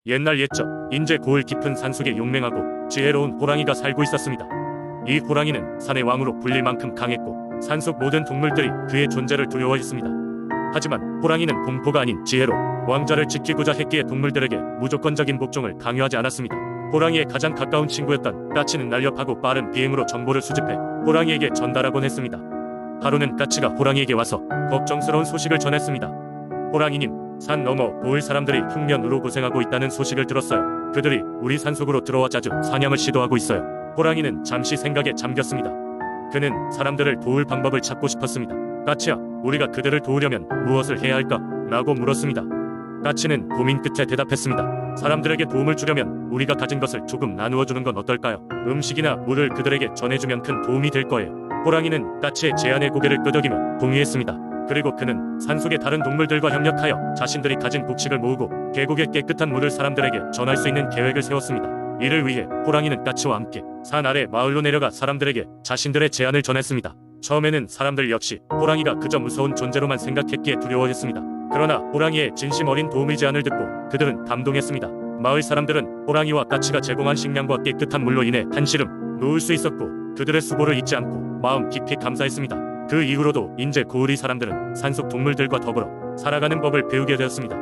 옛날 옛적 인제 고을 깊은 산속에 용맹하고 지혜로운 호랑이가 살고 있었습니다. 이 호랑이는 산의 왕으로 불릴 만큼 강했고 산속 모든 동물들이 그의 존재를 두려워했습니다. 하지만 호랑이는 공포가 아닌 지혜로 왕좌를 지키고자 했기에 동물들에게 무조건적인 복종을 강요하지 않았습니다. 호랑이의 가장 가까운 친구였던 까치는 날렵하고 빠른 비행으로 정보를 수집해 호랑이에게 전달하곤 했습니다. 하루는 까치가 호랑이에게 와서 걱정스러운 소식을 전했습니다. 호랑이님, 산 너머 고을 사람들이 흉년으로 고생하고 있다는 소식을 들었어요. 그들이 우리 산속으로 들어와 자주 사냥을 시도하고 있어요. 호랑이는 잠시 생각에 잠겼습니다. 그는 사람들을 도울 방법을 찾고 싶었습니다. 까치야, 우리가 그들을 도우려면 무엇을 해야 할까? 라고 물었습니다. 까치는 고민 끝에 대답했습니다. 사람들에게 도움을 주려면 우리가 가진 것을 조금 나누어 주는 건 어떨까요? 음식이나 물을 그들에게 전해주면 큰 도움이 될 거예요. 호랑이는 까치의 제안에 고개를 끄덕이며 동의했습니다. 그리고 그는 산속의 다른 동물들과 협력하여 자신들이 가진 곡식을 모으고 계곡의 깨끗한 물을 사람들에게 전할 수 있는 계획을 세웠습니다. 이를 위해 호랑이는 까치와 함께 산 아래 마을로 내려가 사람들에게 자신들의 제안을 전했습니다. 처음에는 사람들 역시 호랑이가 그저 무서운 존재로만 생각했기에 두려워했습니다. 그러나 호랑이의 진심 어린 도움의 제안을 듣고 그들은 감동했습니다. 마을 사람들은 호랑이와 까치가 제공한 식량과 깨끗한 물로 인해 한시름 놓을 수 있었고 그들의 수고를 잊지 않고 마음 깊이 감사했습니다. 그 이후로도 인제 고을의 사람들은 산속 동물들과 더불어 살아가는 법을 배우게 되었습니다.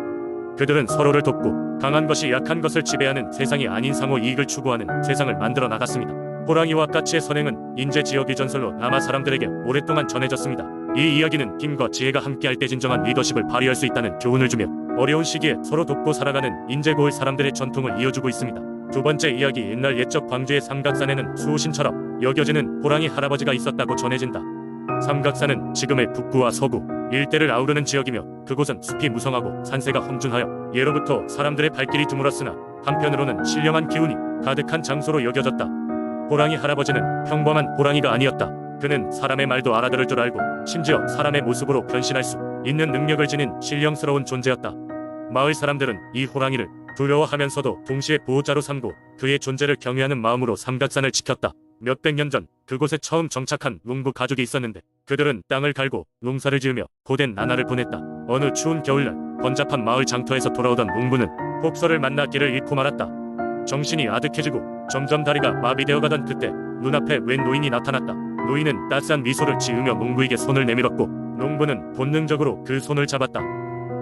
그들은 서로를 돕고 강한 것이 약한 것을 지배하는 세상이 아닌 상호 이익을 추구하는 세상을 만들어 나갔습니다. 호랑이와 까치의 선행은 인제 지역의 전설로 남아 사람들에게 오랫동안 전해졌습니다. 이 이야기는 힘과 지혜가 함께할 때 진정한 리더십을 발휘할 수 있다는 교훈을 주며 어려운 시기에 서로 돕고 살아가는 인제 고을 사람들의 전통을 이어주고 있습니다. 두 번째 이야기, 옛날 옛적 광주의 삼각산에는 수호신처럼 여겨지는 호랑이 할아버지가 있었다고 전해진다. 삼각산은 지금의 북부와 서구 일대를 아우르는 지역이며 그곳은 숲이 무성하고 산세가 험준하여 예로부터 사람들의 발길이 드물었으나 한편으로는 신령한 기운이 가득한 장소로 여겨졌다. 호랑이 할아버지는 평범한 호랑이가 아니었다. 그는 사람의 말도 알아들을 줄 알고 심지어 사람의 모습으로 변신할 수 있는 능력을 지닌 신령스러운 존재였다. 마을 사람들은 이 호랑이를 두려워하면서도 동시에 보호자로 삼고 그의 존재를 경외하는 마음으로 삼각산을 지켰다. 몇백 년 전 그곳에 처음 정착한 농부 가족이 있었는데 그들은 땅을 갈고 농사를 지으며 고된 나날을 보냈다. 어느 추운 겨울날 번잡한 마을 장터에서 돌아오던 농부는 폭설을 만나 길을 잃고 말았다. 정신이 아득해지고 점점 다리가 마비되어 가던 그때 눈앞에 웬 노인이 나타났다. 노인은 따스한 미소를 지으며 농부에게 손을 내밀었고 농부는 본능적으로 그 손을 잡았다.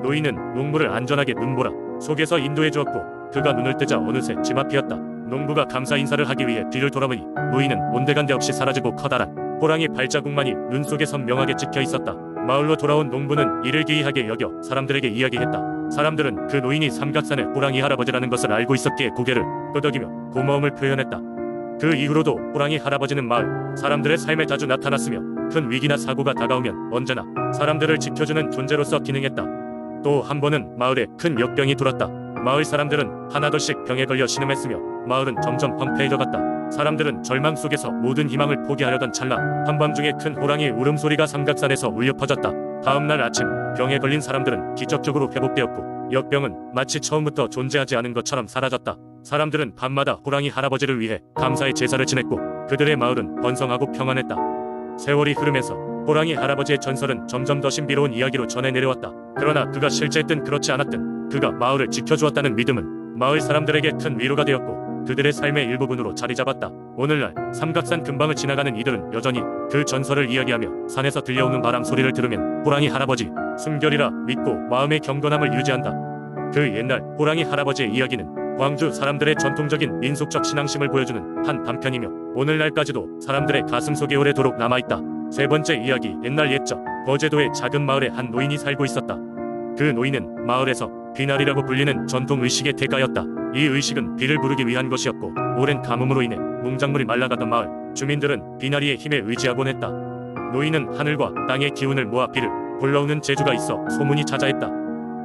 노인은 농부를 안전하게 눈보라 속에서 인도해 주었고 그가 눈을 뜨자 어느새 집 앞이었다. 농부가 감사 인사를 하기 위해 뒤를 돌아보니 노인은 온데간데 없이 사라지고 커다란 호랑이 발자국만이 눈 속에 선명하게 찍혀 있었다. 마을로 돌아온 농부는 이를 기이하게 여겨 사람들에게 이야기했다. 사람들은 그 노인이 삼각산의 호랑이 할아버지라는 것을 알고 있었기에 고개를 끄덕이며 고마움을 표현했다. 그 이후로도 호랑이 할아버지는 마을 사람들의 삶에 자주 나타났으며 큰 위기나 사고가 다가오면 언제나 사람들을 지켜주는 존재로서 기능했다. 또 한 번은 마을에 큰 역병이 돌았다. 마을 사람들은 하나둘씩 병에 걸려 신음했으며 마을은 점점 황폐해져 갔다. 사람들은 절망 속에서 모든 희망을 포기하려던 찰나 한밤중에 큰 호랑이의 울음소리가 삼각산에서 울려 퍼졌다. 다음날 아침 병에 걸린 사람들은 기적적으로 회복되었고 역병은 마치 처음부터 존재하지 않은 것처럼 사라졌다. 사람들은 밤마다 호랑이 할아버지를 위해 감사의 제사를 지냈고 그들의 마을은 번성하고 평안했다. 세월이 흐르면서 호랑이 할아버지의 전설은 점점 더 신비로운 이야기로 전해 내려왔다. 그러나 그가 실제든 그렇지 않았든 그가 마을을 지켜주었다는 믿음은 마을 사람들에게 큰 위로가 되었고 그들의 삶의 일부분으로 자리 잡았다. 오늘날 삼각산 근방을 지나가는 이들은 여전히 그 전설을 이야기하며 산에서 들려오는 바람 소리를 들으면 호랑이 할아버지 숨결이라 믿고 마음의 경건함을 유지한다. 그 옛날 호랑이 할아버지의 이야기는 광주 사람들의 전통적인 민속적 신앙심을 보여주는 한 단편이며 오늘날까지도 사람들의 가슴속에 오래도록 남아있다. 세 번째 이야기, 옛날 옛적 거제도의 작은 마을에 한 노인이 살고 있었다. 그 노인은 마을에서 비나리라고 불리는 전통 의식의 대가였다. 이 의식은 비를 부르기 위한 것이었고 오랜 가뭄으로 인해 농작물이 말라가던 마을 주민들은 비나리의 힘에 의지하곤 했다. 노인은 하늘과 땅의 기운을 모아 비를 불러오는 재주가 있어 소문이 자자했다.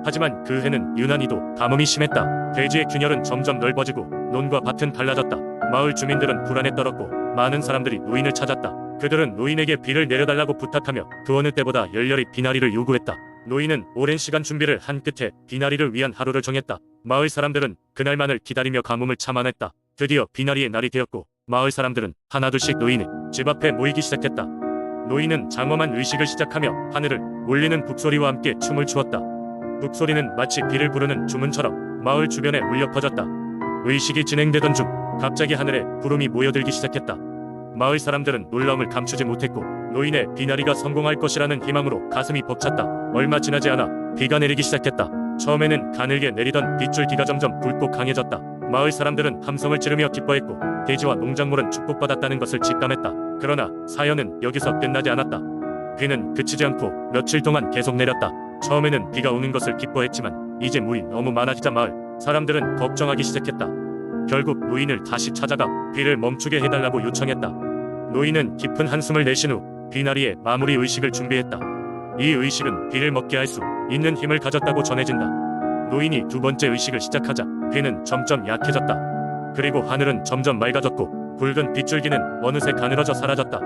하지만 그 해는 유난히도 가뭄이 심했다. 대지의 균열은 점점 넓어지고 논과 밭은 갈라졌다. 마을 주민들은 불안에 떨었고 많은 사람들이 노인을 찾았다. 그들은 노인에게 비를 내려달라고 부탁하며 그 어느 때보다 열렬히 비나리를 요구했다. 노인은 오랜 시간 준비를 한 끝에 비나리를 위한 하루를 정했다. 마을 사람들은 그날만을 기다리며 가뭄을 참아냈다. 드디어 비나리의 날이 되었고 마을 사람들은 하나둘씩 노인의 집 앞에 모이기 시작했다. 노인은 장엄한 의식을 시작하며 하늘을 울리는 북소리와 함께 춤을 추었다. 북소리는 마치 비를 부르는 주문처럼 마을 주변에 울려 퍼졌다. 의식이 진행되던 중 갑자기 하늘에 구름이 모여들기 시작했다. 마을 사람들은 놀라움을 감추지 못했고 노인의 비나리가 성공할 것이라는 희망으로 가슴이 벅찼다. 얼마 지나지 않아 비가 내리기 시작했다. 처음에는 가늘게 내리던 빗줄기가 점점 굵고 강해졌다. 마을 사람들은 함성을 지르며 기뻐했고 대지와 농작물은 축복받았다는 것을 직감했다. 그러나 사연은 여기서 끝나지 않았다. 비는 그치지 않고 며칠 동안 계속 내렸다. 처음에는 비가 오는 것을 기뻐했지만 이제 물이 너무 많아지자 마을 사람들은 걱정하기 시작했다. 결국 노인을 다시 찾아가 비를 멈추게 해달라고 요청했다. 노인은 깊은 한숨을 내쉰 후 비나리의 마무리 의식을 준비했다. 이 의식은 비를 먹게 할 수 있는 힘을 가졌다고 전해진다. 노인이 두 번째 의식을 시작하자 비는 점점 약해졌다. 그리고 하늘은 점점 맑아졌고 굵은 빗줄기는 어느새 가늘어져 사라졌다.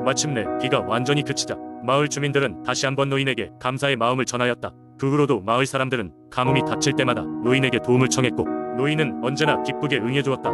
마침내 비가 완전히 그치자 마을 주민들은 다시 한번 노인에게 감사의 마음을 전하였다. 그 후로도 마을 사람들은 가뭄이 닥칠 때마다 노인에게 도움을 청했고 노인은 언제나 기쁘게 응해주었다.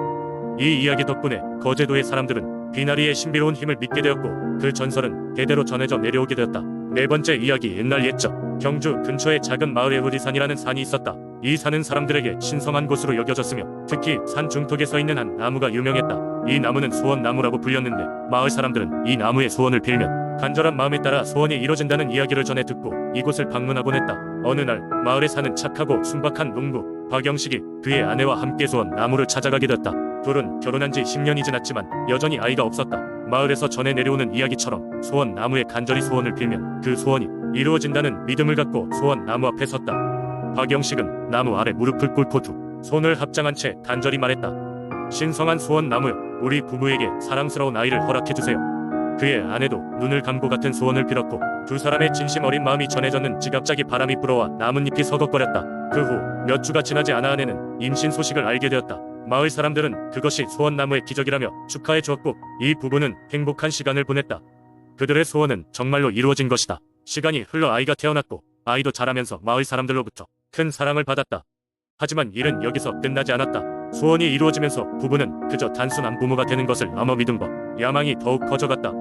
이 이야기 덕분에 거제도의 사람들은 비나리의 신비로운 힘을 믿게 되었고 그 전설은 대대로 전해져 내려오게 되었다. 네 번째 이야기. 옛날 옛적 경주 근처에 작은 마을에 후리산이라는 산이 있었다. 이 산은 사람들에게 신성한 곳으로 여겨졌으며 특히 산 중턱에 서 있는 한 나무가 유명했다. 이 나무는 소원나무라고 불렸는데 마을 사람들은 이 나무의 소원을 빌면 간절한 마음에 따라 소원이 이뤄진다는 이야기를 전해 듣고 이곳을 방문하곤 했다. 어느 날 마을에 사는 착하고 순박한 농부 박영식이 그의 아내와 함께 소원나무를 찾아가게 되었다. 둘은 결혼한 지 10년이 지났지만 여전히 아이가 없었다. 마을에서 전해 내려오는 이야기처럼 소원나무에 간절히 소원을 빌면 그 소원이 이루어진다는 믿음을 갖고 소원나무 앞에 섰다. 박영식은 나무 아래 무릎을 꿇고 두 손을 합장한 채 간절히 말했다. 신성한 소원나무여, 우리 부부에게 사랑스러운 아이를 허락해주세요. 그의 아내도 눈을 감고 같은 소원을 빌었고 두 사람의 진심 어린 마음이 전해졌는지 갑자기 바람이 불어와 나뭇잎이 서걱거렸다. 그 후 몇 주가 지나지 않아 아내는 임신 소식을 알게 되었다. 마을 사람들은 그것이 소원나무의 기적이라며 축하해 주었고 이 부부는 행복한 시간을 보냈다. 그들의 소원은 정말로 이루어진 것이다. 시간이 흘러 아이가 태어났고 아이도 자라면서 마을 사람들로부터 큰 사랑을 받았다. 하지만 일은 여기서 끝나지 않았다. 소원이 이루어지면서 부부는 그저 단순한 부모가 되는 것을 넘어 믿음과 야망이 더욱 커져갔다.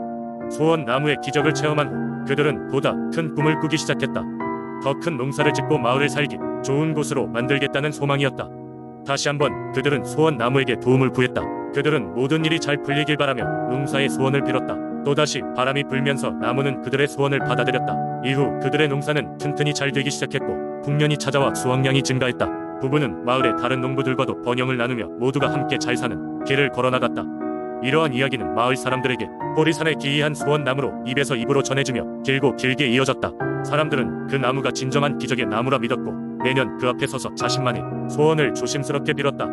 소원나무의 기적을 체험한 후 그들은 보다 큰 꿈을 꾸기 시작했다. 더 큰 농사를 짓고 마을을 살기 좋은 곳으로 만들겠다는 소망이었다. 다시 한번 그들은 소원나무에게 도움을 구했다. 그들은 모든 일이 잘 풀리길 바라며 농사의 소원을 빌었다. 또다시 바람이 불면서 나무는 그들의 소원을 받아들였다. 이후 그들의 농사는 튼튼히 잘 되기 시작했고 풍년이 찾아와 수확량이 증가했다. 부부는 마을의 다른 농부들과도 번영을 나누며 모두가 함께 잘 사는 길을 걸어나갔다. 이러한 이야기는 마을 사람들에게 호리산의 기이한 소원나무로 입에서 입으로 전해지며 길고 길게 이어졌다. 사람들은 그 나무가 진정한 기적의 나무라 믿었고 매년 그 앞에 서서 자신만의 소원을 조심스럽게 빌었다.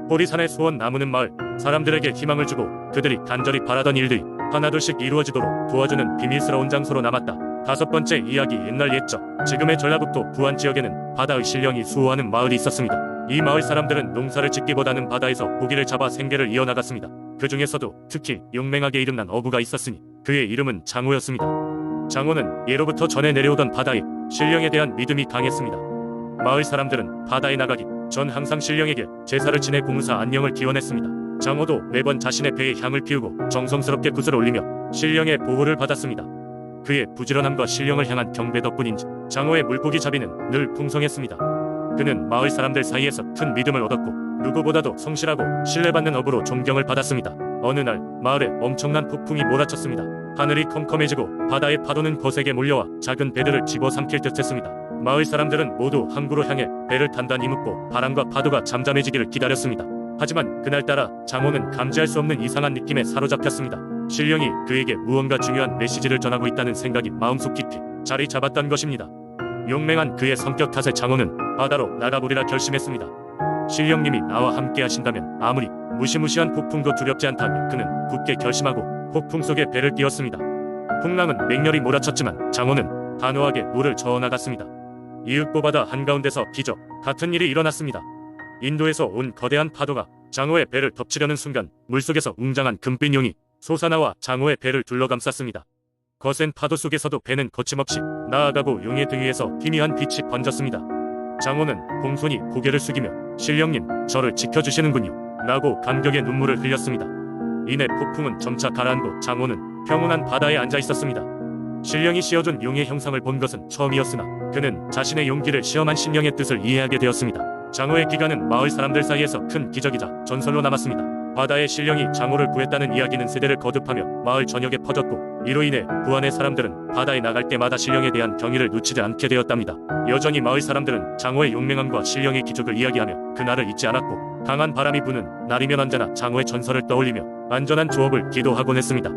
호리산의 소원나무는 마을 사람들에게 희망을 주고 그들이 간절히 바라던 일들이 하나둘씩 이루어지도록 도와주는 비밀스러운 장소로 남았다. 다섯 번째 이야기. 옛날 옛적 지금의 전라북도 부안 지역에는 바다의 신령이 수호하는 마을이 있었습니다. 이 마을 사람들은 농사를 짓기보다는 바다에서 고기를 잡아 생계를 이어나갔습니다. 그 중에서도 특히 용맹하게 이름난 어부가 있었으니 그의 이름은 장호였습니다. 장호는 예로부터 전해 내려오던 바다의 신령에 대한 믿음이 강했습니다. 마을 사람들은 바다에 나가기 전 항상 신령에게 제사를 지내 공사 안녕을 기원했습니다. 장호도 매번 자신의 배에 향을 피우고 정성스럽게 붓을 올리며 신령의 보호를 받았습니다. 그의 부지런함과 신령을 향한 경배 덕분인지 장호의 물고기 잡이는 늘 풍성했습니다. 그는 마을 사람들 사이에서 큰 믿음을 얻었고 누구보다도 성실하고 신뢰받는 어부로 존경을 받았습니다. 어느 날 마을에 엄청난 폭풍이 몰아쳤습니다. 하늘이 컴컴해지고 바다의 파도는 거세게 몰려와 작은 배들을 집어삼킬 듯했습니다. 마을 사람들은 모두 항구로 향해 배를 단단히 묶고 바람과 파도가 잠잠해지기를 기다렸습니다. 하지만 그날따라 장호는 감지할 수 없는 이상한 느낌에 사로잡혔습니다. 신령이 그에게 무언가 중요한 메시지를 전하고 있다는 생각이 마음속 깊이 자리 잡았던 것입니다. 용맹한 그의 성격 탓에 장호는 바다로 나가보리라 결심했습니다. 신령님이 나와 함께 하신다면 아무리 무시무시한 폭풍도 두렵지 않다며 그는 굳게 결심하고 폭풍 속에 배를 띄웠습니다. 풍랑은 맹렬히 몰아쳤지만 장호는 단호하게 물을 저어나갔습니다. 이윽고 바다 한가운데서 기적 같은 일이 일어났습니다. 인도에서 온 거대한 파도가 장호의 배를 덮치려는 순간 물속에서 웅장한 금빛 용이 솟아나와 장호의 배를 둘러감쌌습니다. 거센 파도 속에서도 배는 거침없이 나아가고 용의 등 위에서 희미한 빛이 번졌습니다. 장호는 공손히 고개를 숙이며 신령님, 저를 지켜주시는군요 라고 감격의 눈물을 흘렸습니다. 이내 폭풍은 점차 가라앉고 장호는 평온한 바다에 앉아 있었습니다. 신령이 씌워준 용의 형상을 본 것은 처음이었으나 그는 자신의 용기를 시험한 신령의 뜻을 이해하게 되었습니다. 장어의 귀가는 마을 사람들 사이에서 큰 기적이자 전설로 남았습니다. 바다의 신령이 장어를 구했다는 이야기는 세대를 거듭하며 마을 전역에 퍼졌고, 이로 인해 부안의 사람들은 바다에 나갈 때마다 신령에 대한 경의를 놓치지 않게 되었답니다. 여전히 마을 사람들은 장어의 용맹함과 신령의 기적을 이야기하며 그날을 잊지 않았고, 강한 바람이 부는 날이면 언제나 장어의 전설을 떠올리며 안전한 조업을 기도하곤 했습니다.